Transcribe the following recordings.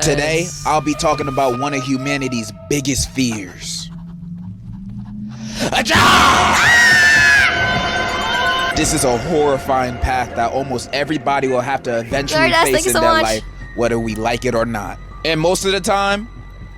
Today, I'll be talking about one of humanity's biggest fears. A job! This is a horrifying path that almost everybody will have to eventually face in their life, whether we like it or not. And most of the time,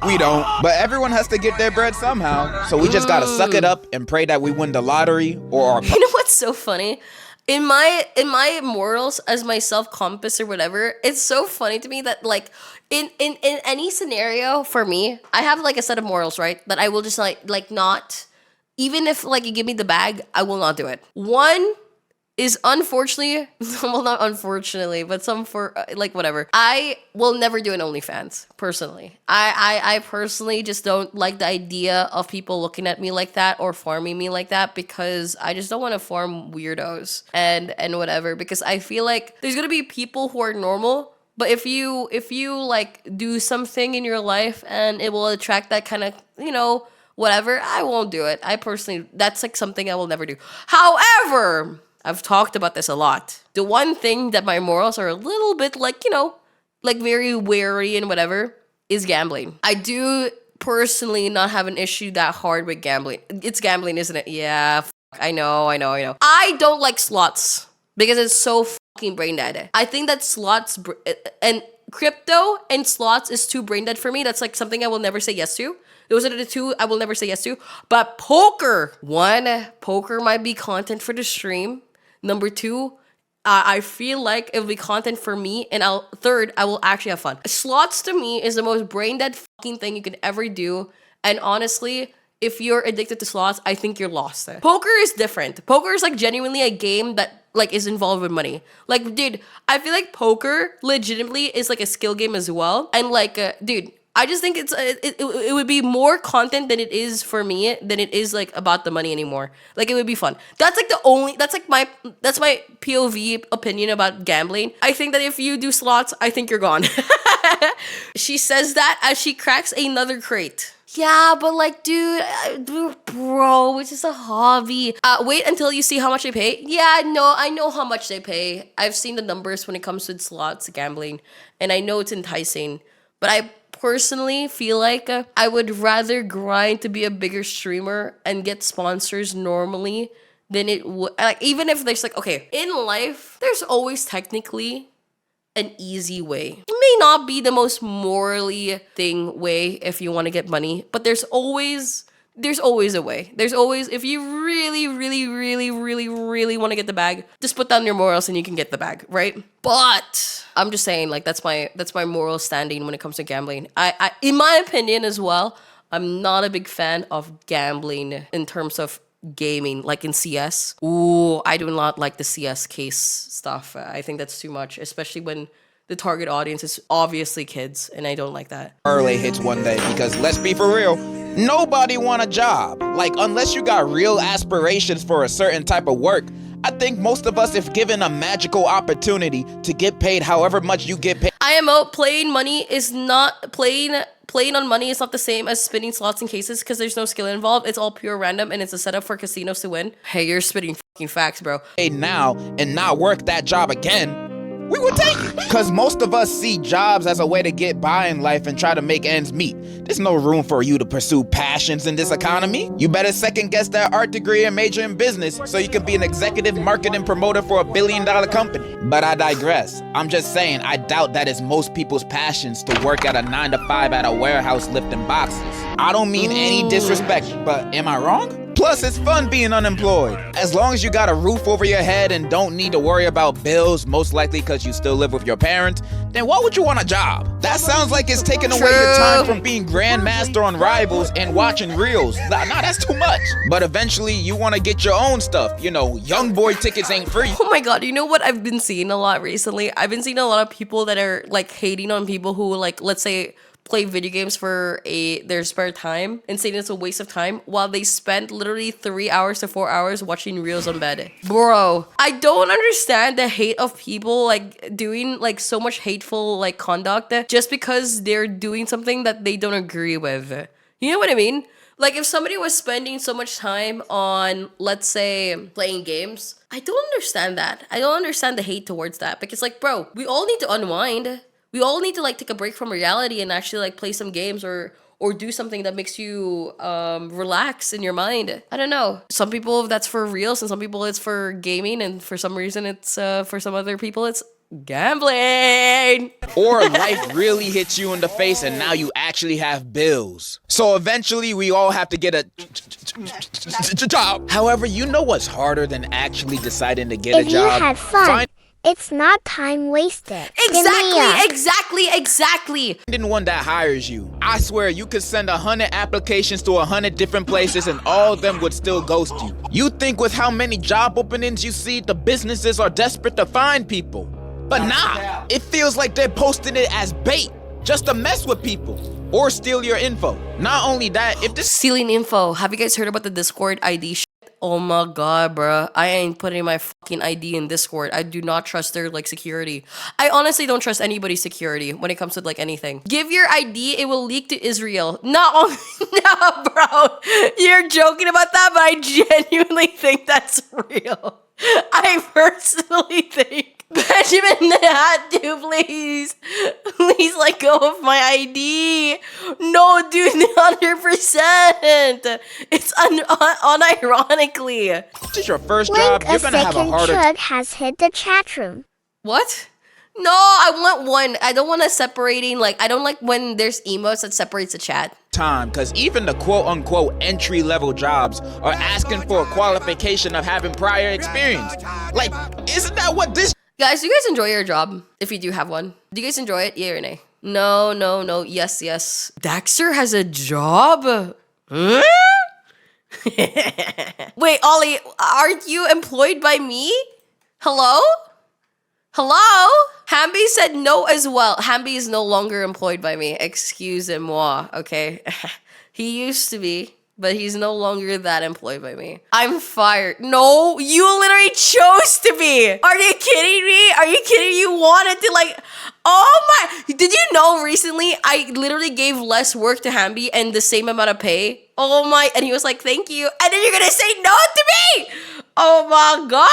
we don't. But everyone has to get their bread somehow. So we just gotta suck it up and pray that we win the lottery or our... You know what's so funny? In my morals as my self-compass or whatever, it's so funny to me that like in any scenario for me, I have like a set of morals, right? That I will just like not, even if like you give me the bag, I will not do it. One is unfortunately, well, not unfortunately, but some for like whatever. I will never do an OnlyFans personally. I personally just don't like the idea of people looking at me like that or farming me like that, because I just don't want to farm weirdos and whatever, because I feel like there's gonna be people who are normal, but if you like do something in your life and it will attract that kind of, you know, whatever, I won't do it. I personally, that's like something I will never do. However, I've talked about this a lot. The one thing that my morals are a little bit like, you know, like very wary and whatever is gambling. I do personally not have an issue that hard with gambling. It's gambling, isn't it? Yeah, I know. I don't like slots because it's so fucking brain dead. I think that slots and crypto and slots is too brain dead for me. That's like something I will never say yes to. Those are the two I will never say yes to. But poker, one, poker might be content for the stream. Number two, I feel like it'll be content for me. And third, I will actually have fun. Slots to me is the most brain dead fucking thing you can ever do. And honestly, if you're addicted to slots, I think you're lost. Poker is different. Poker is like genuinely a game that like is involved with money. Like, dude, I feel like poker legitimately is like a skill game as well. And like, dude, I just think it would be more content than it is for me, than it is like about the money anymore. Like, it would be fun. That's my POV opinion about gambling. I think that if you do slots, I think you're gone. She says that as she cracks another crate. Yeah, but like, dude, bro, it's just a hobby. Wait until you see how much they pay. Yeah, no, I know how much they pay. I've seen the numbers when it comes to slots, gambling, and I know it's enticing. But I personally feel like I would rather grind to be a bigger streamer and get sponsors normally than it would. Like, even if there's like, okay, in life, there's always technically an easy way. It may not be the most morally way if you want to get money, but there's always a way. There's always, if you really want to get the bag, just put down your morals and you can get the bag, right? But I'm just saying, like, that's my moral standing when it comes to gambling. I in my opinion as well, I'm not a big fan of gambling in terms of gaming, like in CS. Ooh, I do not like the CS case stuff. I think that's too much, especially when the target audience is obviously kids, and I don't like that. Early hits one day, because let's be for real, nobody want a job. Like, unless you got real aspirations for a certain type of work, I think most of us, if given a magical opportunity to get paid however much you get paid. IMO, playing money is not playing on money is not the same as spinning slots in cases, because there's no skill involved. It's all pure random, and it's a setup for casinos to win. Hey, you're spitting fucking facts, bro. Paid now and not work that job again, we would take it. Because most of us see jobs as a way to get by in life and try to make ends meet. There's no room for you to pursue passions in this economy. You better second guess that art degree and major in business so you can be an executive marketing promoter for $1 billion company. But I digress. I'm just saying, I doubt that is most people's passions to work at a 9 to 5 at a warehouse lifting boxes. I don't mean any disrespect, but am I wrong? Plus, it's fun being unemployed. As long as you got a roof over your head and don't need to worry about bills, most likely because you still live with your parents, then why would you want a job? That sounds like it's taking away your time from being grandmaster on Rivals and watching reels. Nah, that's too much. But eventually, you want to get your own stuff. You know, young boy tickets ain't free. Oh my god, you know what I've been seeing a lot recently? I've been seeing a lot of people that are like hating on people who, like, let's say, play video games for their spare time and saying it's a waste of time, while they spend literally 3 hours to 4 hours watching reels on bed. Bro, I don't understand the hate of people like doing like so much hateful like conduct just because they're doing something that they don't agree with. You know what I mean? Like, if somebody was spending so much time on, let's say, playing games, I don't understand that. I don't understand the hate towards that, because like, bro, we all need to unwind. We all need to like take a break from reality and actually like play some games or do something that makes you relax in your mind. I don't know. Some people that's for reals, and some people it's for gaming, and for some reason it's for some other people it's gambling. Or life really hits you in the face and now you actually have bills. So eventually we all have to get a job. However, you know what's harder than actually deciding to get a job? If you had fun, it's not time wasted. Exactly. Finding one that hires you. I swear you could send 100 applications to 100 different places and all of them would still ghost you. You think with how many job openings you see, the businesses are desperate to find people. But nah, it feels like they're posting it as bait, just to mess with people or steal your info. Not only that, if this Stealing info. Have you guys heard about the Discord ID shit? Oh my god, bruh. I ain't putting my fucking ID in Discord. I do not trust their like security. I honestly don't trust anybody's security when it comes to like anything. Give your ID, it will leak to Israel. No, bro. You're joking about that, but I genuinely think that's real. I personally think Benjamin Natu, please let go of my ID. No, dude, 100%. It's unironically. is your first job, you're gonna have a harder chug has hit the chat room. What? No, I want one. I don't want a separating, like, I don't like when there's emotes that separates the chat. time, because even the quote-unquote entry-level jobs are asking for a qualification of having prior experience. Like, isn't that what this Guys, do you guys enjoy your job? If you do have one. Do you guys enjoy it? Yeah or nay? No. Yes. Daxter has a job? Huh? Wait, Ollie, aren't you employed by me? Hello? Hamby said no as well. Hamby is no longer employed by me. Excusez-moi, okay? He used to be, but he's no longer that employed by me. I'm fired. No, you literally chose to be. Are you kidding me? You wanted to like, oh my. Did you know recently I literally gave less work to Hamby and the same amount of pay? Oh my, and he was like, thank you. And then you're gonna say no to me? Oh my God.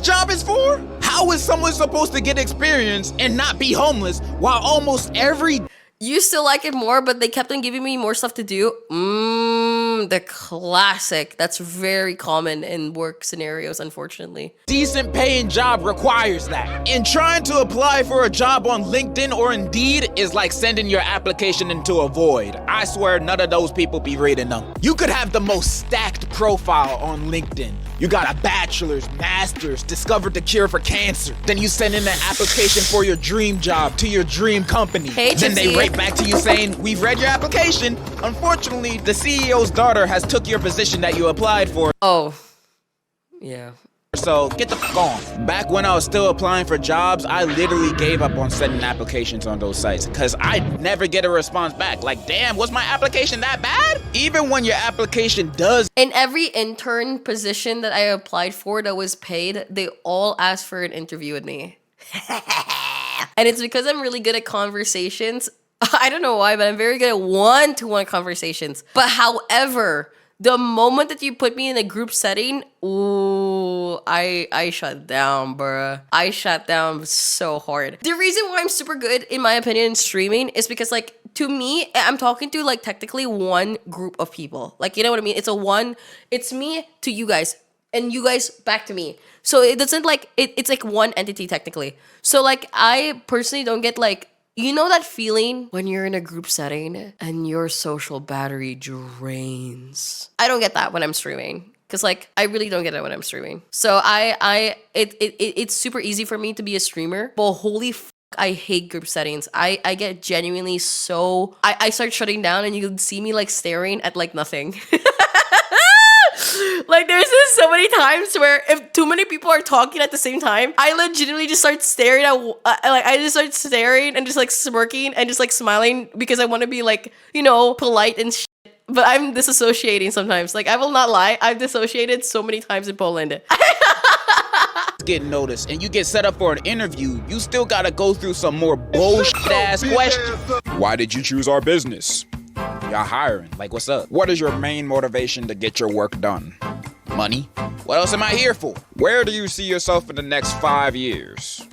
job is for? How is someone supposed to get experience and not be homeless while almost every Used to like it more, but they kept on giving me more stuff to do. The classic. That's very common in work scenarios, unfortunately. decent paying job requires that? And trying to apply for a job on LinkedIn or Indeed is like sending your application into a void. I swear none of those people be reading them. You could have the most stacked profile on LinkedIn. You got a bachelor's, master's, discovered the cure for cancer. Then you send in an application for your dream job to your dream company. Hey, then they Gypsy. write back to you saying, we've read your application. Unfortunately, the CEO's daughter has took your position that you applied for. Oh. Yeah. So get the fuck on. Back when I was still applying for jobs, I literally gave up on sending applications on those sites because I'd never get a response back. Like, damn, was my application that bad? Even when your application does In every intern position that I applied for that was paid, they all asked for an interview with me. And it's because I'm really good at conversations. I don't know why, but I'm very good at one-to-one conversations. But however, the moment that you put me in a group setting, ooh, I shut down, bruh. I shut down so hard. The reason why I'm super good, in my opinion, in streaming is because, like, to me, I'm talking to, like, technically one group of people. Like, you know what I mean? It's me to you guys, and you guys back to me. So it doesn't, like, it's like one entity, technically. So, like, I personally don't get, like, you know that feeling when you're in a group setting and your social battery drains? I don't get that when I'm streaming. Cause like I really don't get it when I'm streaming. So it's super easy for me to be a streamer. But holy f, I hate group settings. I get genuinely so I start shutting down and you can see me like staring at like nothing. Like there's just so many times where if too many people are talking at the same time, I legitimately just start staring at I just start staring and just like smirking and just like smiling because I want to be like, you know, polite and shit. But I'm disassociating sometimes. Like I will not lie, I've dissociated so many times in Poland. get noticed and you get set up for an interview, you still gotta go through some more bullshit ass questions. Why did you choose our business? Y'all hiring. Like, what's up? What is your main motivation to get your work done? Money? What else am I here for? Where do you see yourself in the next 5 years?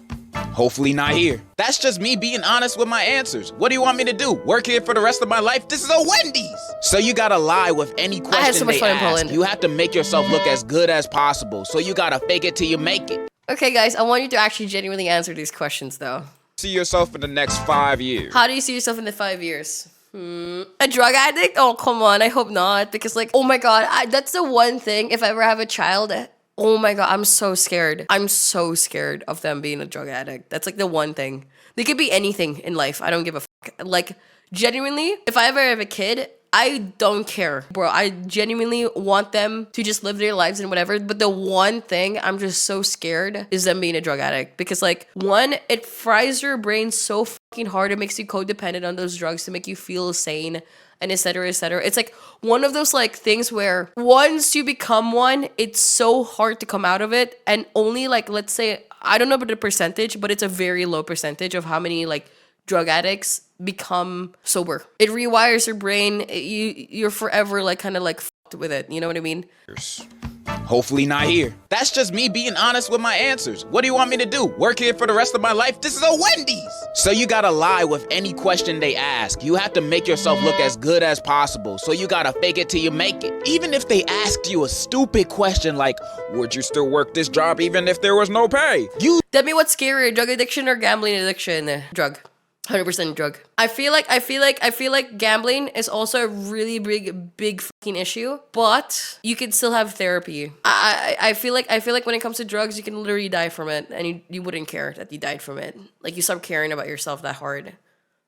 Hopefully not here. That's just me being honest with my answers. What do you want me to do? Work here for the rest of my life? This is a Wendy's. So you gotta lie with any question I had so much they fun in ask. Poland. You have to make yourself look as good as possible. So you gotta fake it till you make it. Okay, guys, I want you to actually genuinely answer these questions, though. See yourself in the next 5 years. How do you see yourself in the 5 years? A drug addict? Oh, come on. I hope not. Because, like, oh my God, that's the one thing. If I ever have a child, oh my God, I'm so scared. I'm so scared of them being a drug addict. That's like the one thing. They could be anything in life. I don't give a fuck. Like, genuinely, if I ever have a kid, I don't care, bro. I genuinely want them to just live their lives and whatever. But the one thing I'm just so scared is them being a drug addict. Because, like, one, it fries your brain so fucking hard. It makes you codependent on those drugs to make you feel sane and et cetera, et cetera. It's like one of those like things where once you become one, it's so hard to come out of it. And only like, let's say, I don't know about the percentage, but it's a very low percentage of how many like drug addicts become sober. It rewires your brain. You're forever like kind of like fucked with it. You know what I mean? Hopefully not here. That's just me being honest with my answers. What do you want me to do? Work here for the rest of my life? This is a Wendy's. So you gotta lie with any question they ask. You have to make yourself look as good as possible. So you gotta fake it till you make it. Even if they asked you a stupid question like, would you still work this job even if there was no pay? Tell me what's scarier, drug addiction or gambling addiction? Drug. 100% drug. I feel like gambling is also a really big fucking issue, but you can still have therapy. I feel like when it comes to drugs, you can literally die from it, and you wouldn't care that you died from it. Like, you stop caring about yourself that hard.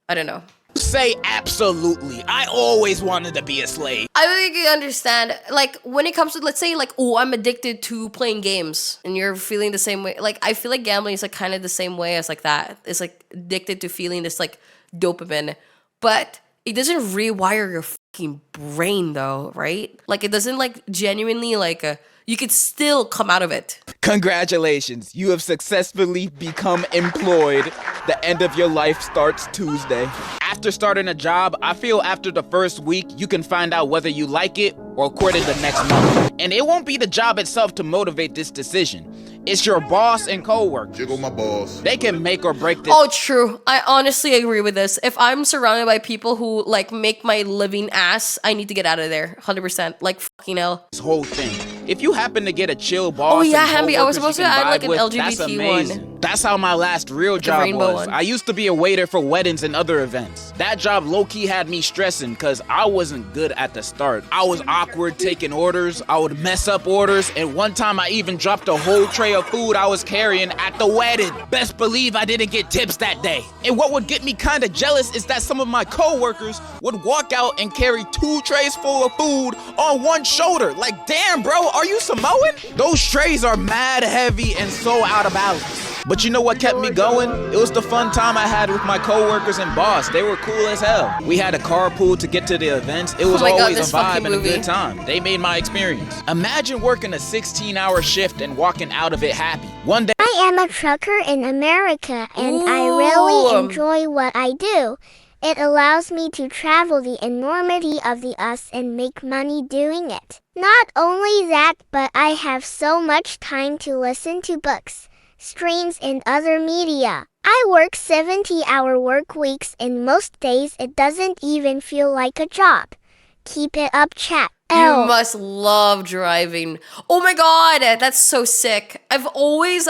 I don't know. Say absolutely. I always wanted to be a slave. I don't think you understand. Like, when it comes to, let's say, like, oh, I'm addicted to playing games, and you're feeling the same way. Like, I feel like gambling is, like, kind of the same way as, like, that. It's, like, addicted to feeling this, like, dopamine. But it doesn't rewire your fucking brain, though, right? Like, it doesn't, like, genuinely, like, you could still come out of it. Congratulations, you have successfully become employed. The end of your life starts Tuesday. After starting a job, I feel after the first week, you can find out whether you like it or quit it the next month. And it won't be the job itself to motivate this decision. It's your boss and coworkers. Jiggle my balls. They can make or break this. Oh, true. I honestly agree with this. If I'm surrounded by people who, like, make my living ass, I need to get out of there. 100%. Like, fucking hell. This whole thing. If you happen to get a chill boss, oh yeah, and Hamby, I was coworkers supposed you to can add like vibe an with, LGBT that's amazing. one. That's how my last real job rainbow was. one. I used to be a waiter for weddings and other events. That job low-key had me stressing because I wasn't good at the start. I was awkward taking orders. I would mess up orders, and one time I even dropped a whole tray of food I was carrying at the wedding. Best believe I didn't get tips that day. And what would get me kind of jealous is that some of my coworkers would walk out and carry 2 trays full of food on one shoulder. Like, damn, bro, are you Samoan? Those trays are mad heavy and so out of balance. But you know what kept me going? It was the fun time I had with my coworkers and boss. They were cool as hell. We had a carpool to get to the events. It was always a vibe and a good time. They made my experience. Imagine working a 16-hour shift and walking out of it happy. One day I am a trucker in America, and I really enjoy what I do. It allows me to travel the enormity of the US and make money doing it. Not only that, but I have so much time to listen to books, streams, and other media. I work 70-hour work weeks, and most days it doesn't even feel like a job. Keep it up, chat. You must love driving. Oh my god, that's so sick. I've always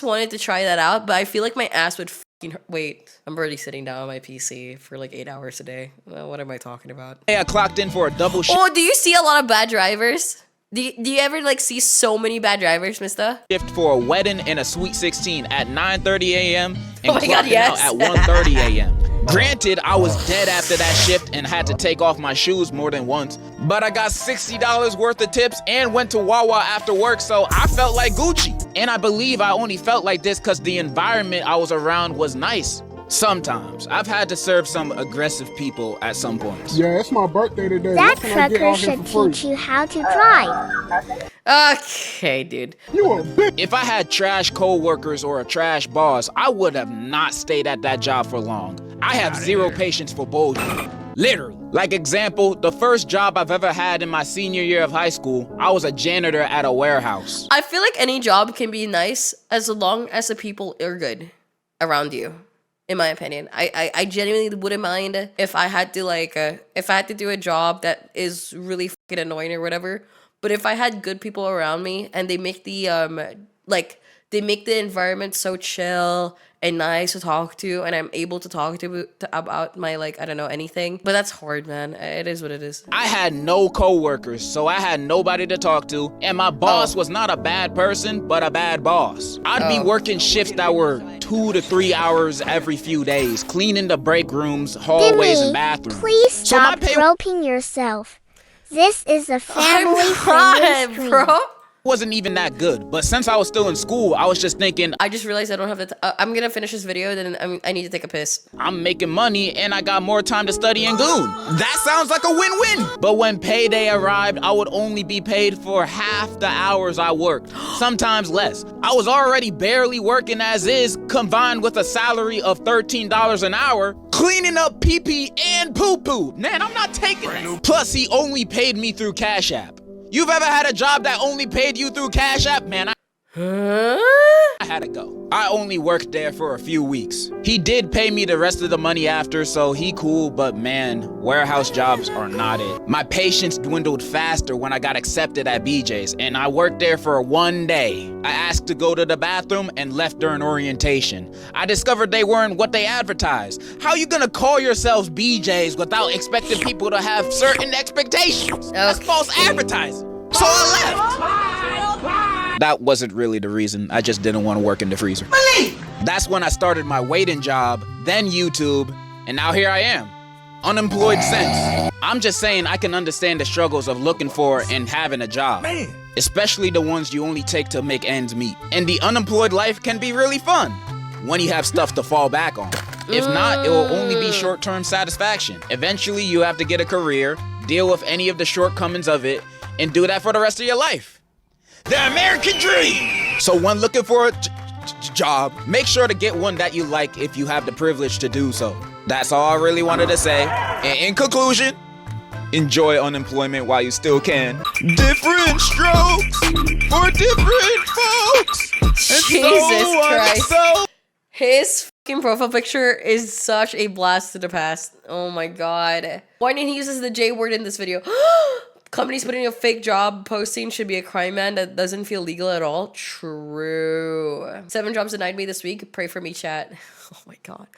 wanted to try that out, but I feel like my ass would fucking hurt. Wait, I'm already sitting down on my PC for like 8 hours a day. Well, what am I talking about? I clocked in for a double shift. Oh, do you see a lot of bad drivers? Do you ever like see so many bad drivers, mister? Shift for a wedding and a sweet 16 at 9:30 a.m. and Oh my God, clocking yes. out at 1:30 a.m. Granted, I was dead after that shift and had to take off my shoes more than once, but I got $60 worth of tips and went to Wawa after work, so I felt like Gucci. And I believe I only felt like this because the environment I was around was nice. Sometimes. I've had to serve some aggressive people at some points. Yeah, it's my birthday today. That That's when I get trucker out here should for free. teach you how to drive. Okay, dude. You a bitch. If I had trash coworkers or a trash boss, I would have not stayed at that job for long. I have zero patience for bullshit. Literally. Like example, the first job I've ever had in my senior year of high school, I was a janitor at a warehouse. I feel like any job can be nice as long as the people are good. around you. In my opinion, I genuinely wouldn't mind if I had to if I had to do a job that is really fucking annoying or whatever. But if I had good people around me and they make the they make the environment so chill and nice to talk to, and I'm able to talk to about my I don't know, anything. But that's hard, man. It is what it is. I had no coworkers, so I had nobody to talk to, and my boss was not a bad person, but a bad boss. I'd be working shifts that were 2 to 3 hours every few days, cleaning the break rooms, hallways, and bathrooms. Please stop groping yourself. This is a family-friendly stream. Bro. Wasn't even that good, but since I was still in school, I was just thinking, I just realized I don't have the I'm gonna finish this video, then I need to take a piss. I'm making money and I got more time to study and goon. That sounds like a win-win. But when payday arrived, I would only be paid for half the hours I worked, sometimes less. I was already barely working as is, combined with a salary of $13 an hour, cleaning up pee-pee and poo-poo. Man, I'm not taking it. Plus, he only paid me through Cash App. You've ever had a job that only paid you through Cash App? Man, I had to go. I only worked there for a few weeks. He did pay me the rest of the money after, so he cool, but man, warehouse jobs are not it. My patience dwindled faster when I got accepted at BJ's, and I worked there for 1 day. I asked to go to the bathroom and left during orientation. I discovered they weren't what they advertised. How you gonna call yourselves BJ's without expecting people to have certain expectations? That's false advertising. So I left. That wasn't really the reason. I just didn't want to work in the freezer. That's when I started my waiting job, then YouTube, and now here I am. Unemployed since. I'm just saying I can understand the struggles of looking for and having a job. Especially the ones you only take to make ends meet. And the unemployed life can be really fun when you have stuff to fall back on. If not, it will only be short-term satisfaction. Eventually, you have to get a career, deal with any of the shortcomings of it, and do that for the rest of your life. The American dream! So when looking for a job, make sure to get one that you like if you have the privilege to do so. That's all I really wanted to say. And in conclusion, enjoy unemployment while you still can. Different strokes for different folks. Jesus Christ. His fucking profile picture is such a blast to the past. Oh my god. Why didn't he use the J word in this video? Companies putting a fake job posting should be a crime, man. That doesn't feel legal at all. True. 7 jobs denied me this week. Pray for me, chat. Oh my god.